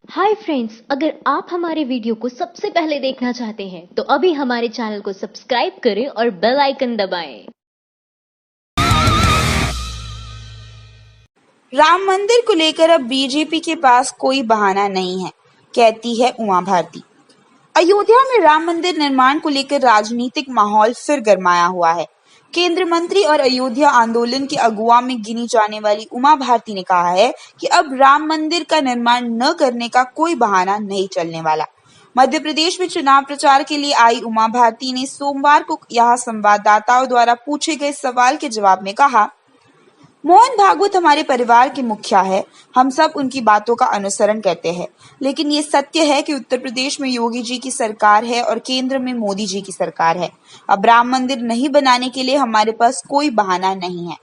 Hi friends, अगर आप हमारे वीडियो को सबसे पहले देखना चाहते हैं तो अभी हमारे चैनल को सब्सक्राइब करें और बेल आइकन दबाएं। राम मंदिर को लेकर अब बीजेपी के पास कोई बहाना नहीं है, कहती है उमा भारती। अयोध्या में राम मंदिर निर्माण को लेकर राजनीतिक माहौल फिर गरमाया हुआ है। केंद्र मंत्री और अयोध्या आंदोलन के अगुवा में गिनी जाने वाली उमा भारती ने कहा है कि अब राम मंदिर का निर्माण न करने का कोई बहाना नहीं चलने वाला। मध्य प्रदेश में चुनाव प्रचार के लिए आई उमा भारती ने सोमवार को यहां संवाददाताओं द्वारा पूछे गए सवाल के जवाब में कहा, मोहन भागवत हमारे परिवार के मुखिया है। हम सब उनकी बातों का अनुसरण करते हैं, लेकिन ये सत्य है कि उत्तर प्रदेश में योगी जी की सरकार है और केंद्र में मोदी जी की सरकार है। अब राम मंदिर नहीं बनाने के लिए हमारे पास कोई बहाना नहीं है।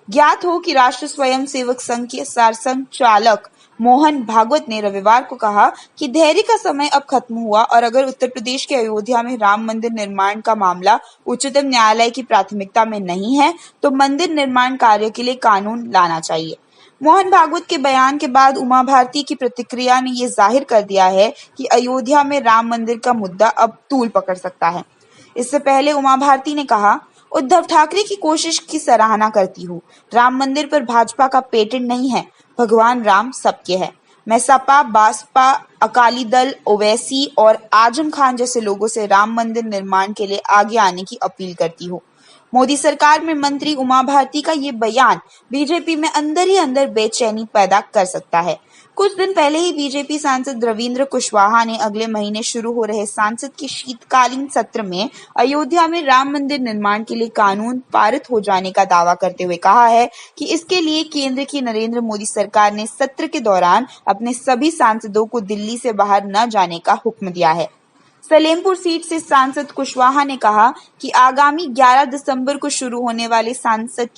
ज्ञात हो कि राष्ट्र स्वयंसेवक संघ के सरसंघचालक मोहन भागवत ने रविवार को कहा कि धैर्य का समय अब खत्म हुआ और अगर उत्तर प्रदेश के अयोध्या में राम मंदिर निर्माण का मामला उच्चतम न्यायालय की प्राथमिकता में नहीं है तो मंदिर निर्माण कार्य के लिए कानून लाना चाहिए। मोहन भागवत के बयान के बाद उमा भारती की प्रतिक्रिया ने ये जाहिर कर दिया है कि अयोध्या में राम मंदिर का मुद्दा अब तूल पकड़ सकता है। इससे पहले उमा भारती ने कहा, उद्धव ठाकरे की कोशिश की सराहना करती हूँ। राम मंदिर पर भाजपा का पेटेंट नहीं है। भगवान राम सबके है। मैं सपा, बासपा, अकाली दल, ओवैसी और आजम खान जैसे लोगों से राम मंदिर निर्माण के लिए आगे आने की अपील करती हूँ। मोदी सरकार में मंत्री उमा भारती का ये बयान बीजेपी में अंदर ही अंदर बेचैनी पैदा कर सकता है। कुछ दिन पहले ही बीजेपी सांसद रविंद्र कुशवाहा ने अगले महीने शुरू हो रहे संसद के शीतकालीन सत्र में अयोध्या में राम मंदिर निर्माण के लिए कानून पारित हो जाने का दावा करते हुए कहा है कि इसके लिए केंद्र की नरेंद्र मोदी सरकार ने सत्र के दौरान अपने सभी सांसदों को दिल्ली से बाहर न जाने का हुक्म दिया है। सलेमपुर सीट से सांसद कुशवाहा ने कहा कि आगामी 11 दिसंबर को शुरू होने वाले सांसद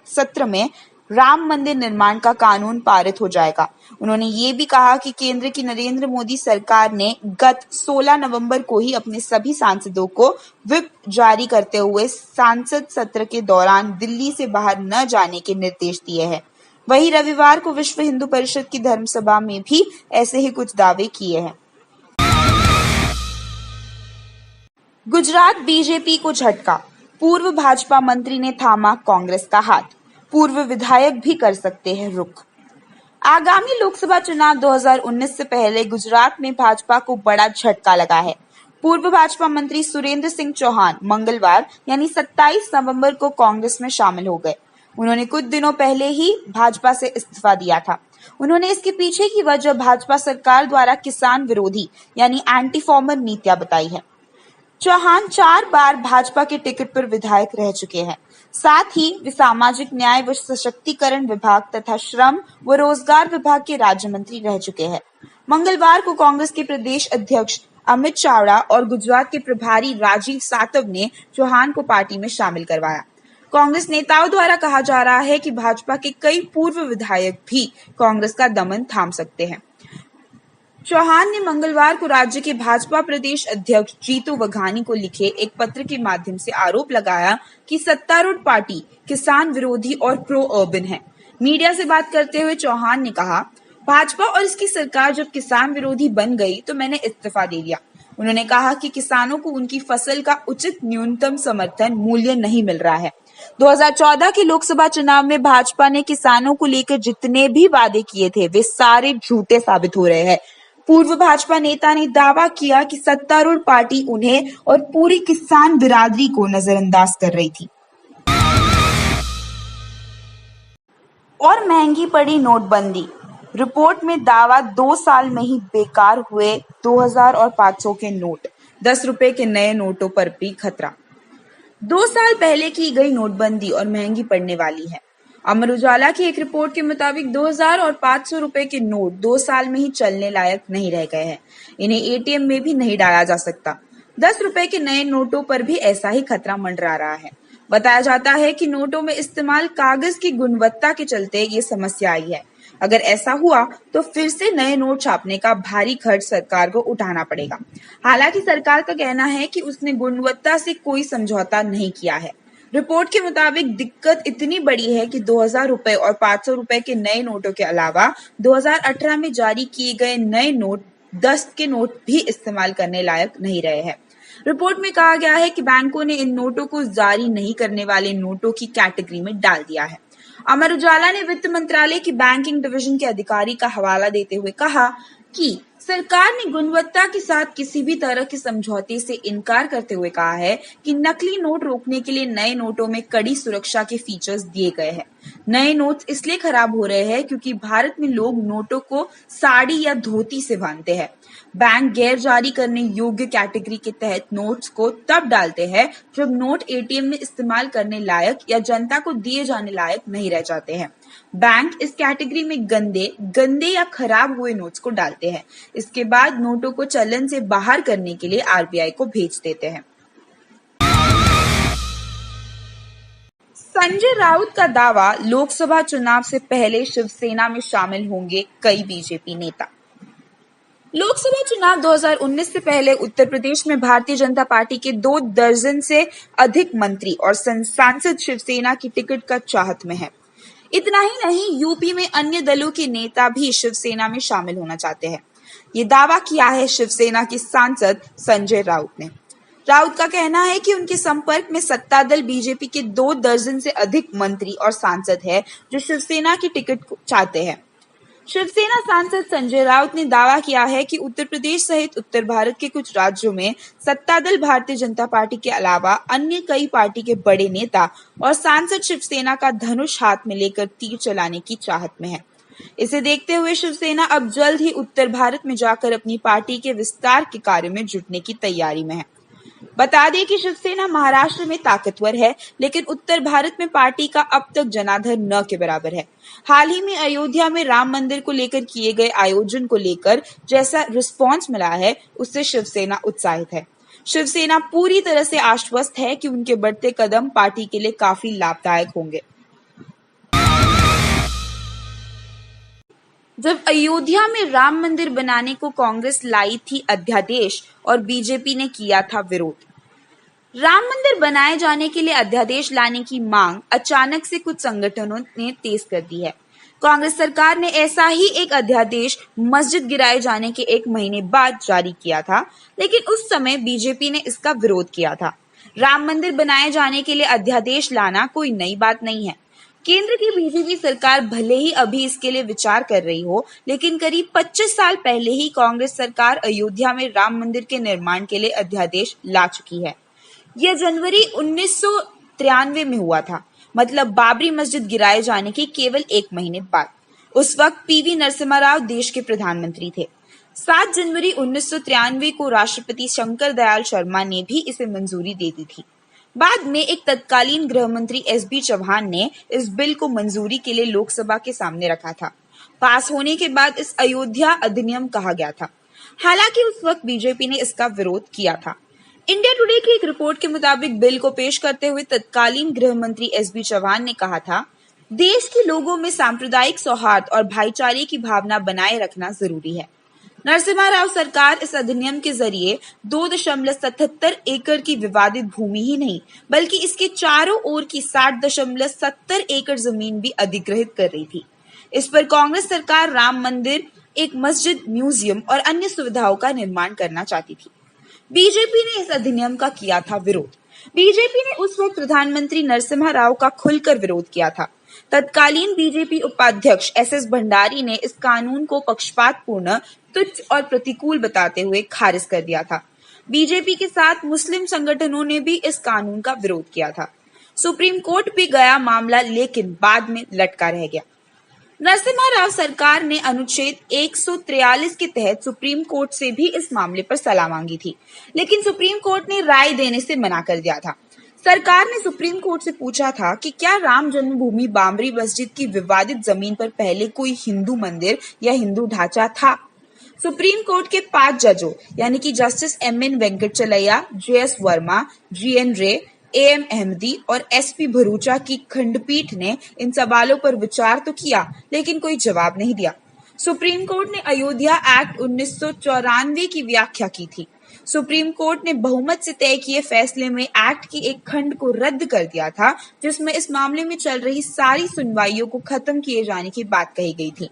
सत्र में राम मंदिर निर्माण का कानून पारित हो जाएगा। उन्होंने ये भी कहा कि केंद्र की नरेंद्र मोदी सरकार ने गत 16 नवंबर को ही अपने सभी सांसदों को व्हिप जारी करते हुए सांसद सत्र के दौरान दिल्ली से बाहर न जाने के निर्देश दिए हैं। वहीं रविवार को विश्व हिंदू परिषद की धर्मसभा में भी ऐसे ही कुछ दावे किए हैं। गुजरात बीजेपी को झटका, पूर्व भाजपा मंत्री ने थामा कांग्रेस का हाथ। पूर्व विधायक भी कर सकते हैं रुख। आगामी लोकसभा चुनाव 2019 से पहले गुजरात में भाजपा को बड़ा झटका लगा है। पूर्व भाजपा मंत्री सुरेंद्र सिंह चौहान मंगलवार यानी 27 नवंबर को कांग्रेस में शामिल हो गए। उन्होंने कुछ दिनों पहले ही भाजपा से इस्तीफा दिया था। उन्होंने इसके पीछे की वजह भाजपा सरकार द्वारा किसान विरोधी यानी एंटी फार्मर नीतियां बताई है। चौहान 4 बार भाजपा के टिकट पर विधायक रह चुके हैं। साथ ही वे सामाजिक न्याय व सशक्तिकरण विभाग तथा श्रम व रोजगार विभाग के राज्य मंत्री रह चुके हैं। मंगलवार को कांग्रेस के प्रदेश अध्यक्ष अमित चावड़ा और गुजरात के प्रभारी राजीव सातव ने चौहान को पार्टी में शामिल करवाया। कांग्रेस नेताओं द्वारा कहा जा रहा है कि भाजपा के कई पूर्व विधायक भी कांग्रेस का दमन थाम सकते हैं। चौहान ने मंगलवार को राज्य के भाजपा प्रदेश अध्यक्ष जीतू वघानी को लिखे एक पत्र के माध्यम से आरोप लगाया कि सत्तारूढ़ पार्टी किसान विरोधी और प्रो अर्बन है। मीडिया से बात करते हुए चौहान ने कहा, भाजपा और इसकी सरकार जब किसान विरोधी बन गई तो मैंने इस्तीफा दे दिया। उन्होंने कहा कि किसानों को उनकी फसल का उचित न्यूनतम समर्थन मूल्य नहीं मिल रहा है। 2014 के लोकसभा चुनाव में भाजपा ने किसानों को लेकर जितने भी वादे किए थे वे सारे झूठे साबित हो रहे हैं। पूर्व भाजपा नेता ने दावा किया कि सत्तारूढ़ पार्टी उन्हें और पूरी किसान बिरादरी को नजरअंदाज कर रही थी। और महंगी पड़ी नोटबंदी, रिपोर्ट में दावा 2 साल में ही बेकार हुए 2000 और 500 के नोट, 10 रुपए के नए नोटों पर भी खतरा। 2 साल पहले की गई नोटबंदी और महंगी पड़ने वाली है। अमर उजाला की एक रिपोर्ट के मुताबिक 2000 और 500 रुपए के नोट 2 साल में ही चलने लायक नहीं रह गए हैं। इन्हें एटीएम में भी नहीं डाला जा सकता। 10 रुपए के नए नोटों पर भी ऐसा ही खतरा मंडरा रहा है। बताया जाता है कि नोटों में इस्तेमाल कागज की गुणवत्ता के चलते ये समस्या आई है। अगर ऐसा हुआ तो फिर से नए नोट छापने का भारी खर्च सरकार को उठाना पड़ेगा। हालांकि सरकार का कहना है कि उसने गुणवत्ता से कोई समझौता नहीं किया है। रिपोर्ट के मुताबिक दिक्कत इतनी बड़ी है कि 2000 रुपए और 500 रुपए के नए नोटों के अलावा 2018 में जारी किए गए नए नोट 10 के नोट भी इस्तेमाल करने लायक नहीं रहे हैं। रिपोर्ट में कहा गया है कि बैंकों ने इन नोटों को जारी नहीं करने वाले नोटों की कैटेगरी में डाल दिया है। अमर उजाला ने वित्त मंत्रालय की बैंकिंग डिवीजन के अधिकारी का हवाला देते हुए कहा कि सरकार ने गुणवत्ता के साथ किसी भी तरह के समझौते से इनकार करते हुए कहा है कि नकली नोट रोकने के लिए नए नोटों में कड़ी सुरक्षा के फीचर्स दिए गए हैं। नए नोट्स इसलिए खराब हो रहे हैं क्योंकि भारत में लोग नोटों को साड़ी या धोती से बांधते हैं। बैंक गैर जारी करने योग्य कैटेगरी के तहत नोट्स को तब डालते हैं जब नोट एटीएम में इस्तेमाल करने लायक या जनता को दिए जाने लायक नहीं रह जाते हैं। बैंक इस कैटेगरी में गंदे या खराब हुए नोट्स को डालते हैं। इसके बाद नोटों को चलन से बाहर करने के लिए आरबीआई को भेज देते हैं। संजय राउत का दावा, लोकसभा चुनाव से पहले शिवसेना में शामिल होंगे कई बीजेपी नेता। लोकसभा चुनाव 2019 से पहले उत्तर प्रदेश में भारतीय जनता पार्टी के 2 दर्जन से अधिक मंत्री और सांसद शिवसेना की टिकट का चाहत में है। इतना ही नहीं, यूपी में अन्य दलों के नेता भी शिवसेना में शामिल होना चाहते हैं। ये दावा किया है शिवसेना के सांसद संजय राउत ने। राउत का कहना है कि उनके संपर्क में सत्ता दल बीजेपी के 2 दर्जन से अधिक मंत्री और सांसद है जो शिवसेना की टिकट चाहते हैं। शिवसेना सांसद संजय राउत ने दावा किया है कि उत्तर प्रदेश सहित उत्तर भारत के कुछ राज्यों में सत्ता दल भारतीय जनता पार्टी के अलावा अन्य कई पार्टी के बड़े नेता और सांसद शिवसेना का धनुष हाथ में लेकर तीर चलाने की चाहत में है। इसे देखते हुए शिवसेना अब जल्द ही उत्तर भारत में जाकर अपनी पार्टी के विस्तार के कार्य में जुटने की तैयारी में है। बता दें कि शिवसेना महाराष्ट्र में ताकतवर है, लेकिन उत्तर भारत में पार्टी का अब तक जनाधार न के बराबर है। हाल ही में अयोध्या में राम मंदिर को लेकर किए गए आयोजन को लेकर जैसा रिस्पांस मिला है, उससे शिवसेना उत्साहित है। शिवसेना पूरी तरह से आश्वस्त है कि उनके बढ़ते कदम पार्टी के लिए काफी लाभदायक होंगे। जब अयोध्या में राम मंदिर बनाने को कांग्रेस लाई थी अध्यादेश और बीजेपी ने किया था विरोध। राम मंदिर बनाए जाने के लिए अध्यादेश लाने की मांग अचानक से कुछ संगठनों ने तेज कर दी है। कांग्रेस सरकार ने ऐसा ही एक अध्यादेश मस्जिद गिराए जाने के 1 महीने बाद जारी किया था, लेकिन उस समय बीजेपी ने इसका विरोध किया था। राम मंदिर बनाए जाने के लिए अध्यादेश लाना कोई नई बात नहीं है। केंद्र की बीजेपी सरकार भले ही अभी इसके लिए विचार कर रही हो, लेकिन करीब 25 साल पहले ही कांग्रेस सरकार अयोध्या में राम मंदिर के निर्माण के लिए अध्यादेश ला चुकी है। यह जनवरी 1993 में हुआ था, मतलब बाबरी मस्जिद गिराए जाने के केवल 1 महीने बाद। उस वक्त पीवी नरसिम्हा राव देश के प्रधानमंत्री थे। 7 जनवरी 1993 को राष्ट्रपति शंकर दयाल शर्मा ने भी इसे मंजूरी दे दी थी। बाद में एक तत्कालीन गृह मंत्री एसबी चौहान ने इस बिल को मंजूरी के लिए लोकसभा के सामने रखा था। पास होने के बाद इस अयोध्या अधिनियम कहा गया था। हालांकि उस वक्त बीजेपी ने इसका विरोध किया था। इंडिया टुडे की एक रिपोर्ट के मुताबिक बिल को पेश करते हुए तत्कालीन गृह मंत्री एसबी चौहान ने कहा था, देश के लोगों में सांप्रदायिक सौहार्द और भाईचारे की भावना बनाए रखना जरूरी है। नरसिम्हा राव सरकार इस अधिनियम के जरिए 2.77 एकड़ की विवादित भूमि ही नहीं, बल्कि इसके चारों ओर की 60.70 एकड़ जमीन भी अधिग्रहित कर रही थी। इस पर कांग्रेस सरकार राम मंदिर, एक मस्जिद, म्यूजियम और अन्य सुविधाओं का निर्माण करना चाहती थी। बीजेपी ने इस अधिनियम का किया था विरोध। बीजेपी ने उस वक्त प्रधानमंत्री नरसिम्हा राव का खुलकर विरोध किया था। तत्कालीन बीजेपी उपाध्यक्ष एसएस भंडारी ने इस कानून को पक्षपातपूर्ण, तुच्छ और प्रतिकूल बताते हुए खारिज कर दिया था। बीजेपी के साथ मुस्लिम संगठनों ने भी इस कानून का विरोध किया था। सुप्रीम कोर्ट भी गया मामला, लेकिन बाद में लटका रह गया। नरसिम्हा राव सरकार ने अनुच्छेद 143 के तहत सुप्रीम कोर्ट से भी इस मामले पर सलाह मांगी थी, लेकिन सुप्रीम कोर्ट ने राय देने से मना कर दिया था। सरकार ने सुप्रीम कोर्ट से पूछा था कि क्या राम जन्मभूमि बाबरी मस्जिद की विवादित जमीन पर पहले कोई हिंदू मंदिर या हिंदू ढांचा था। सुप्रीम कोर्ट के 5 जजों यानी कि justice M N Venkatachaliah, J S Verma, G N Ray, A M Ahmadi और एसपी भरूचा की खंडपीठ ने इन सवालों पर विचार तो किया, लेकिन कोई जवाब नहीं दिया। सुप्रीम कोर्ट ने अयोध्या एक्ट 1994 की व्याख्या की थी। सुप्रीम कोर्ट ने बहुमत से तय किए फैसले में एक्ट की एक खंड को रद्द कर दिया था, जिसमें इस मामले में चल रही सारी सुनवाइयों को खत्म किए जाने की बात कही गई थी।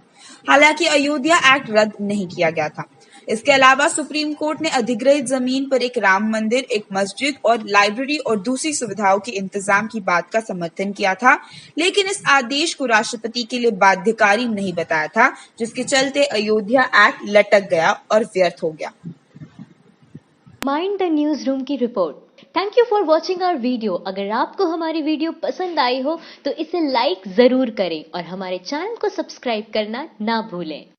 हालांकि अयोध्या एक्ट रद्द नहीं किया गया था। इसके अलावा सुप्रीम कोर्ट ने अधिग्रहित जमीन पर एक राम मंदिर, एक मस्जिद और लाइब्रेरी और दूसरी सुविधाओं के इंतजाम की बात का समर्थन किया था, लेकिन इस आदेश को राष्ट्रपति के लिए बाध्यकारी नहीं बताया था, जिसके चलते अयोध्या एक्ट लटक गया और व्यर्थ हो गया। माइंड द न्यूज रूम की रिपोर्ट। Thank you for watching our video. अगर आपको हमारी वीडियो पसंद आई हो तो इसे लाइक जरूर करें और हमारे चैनल को सब्सक्राइब करना ना भूलें।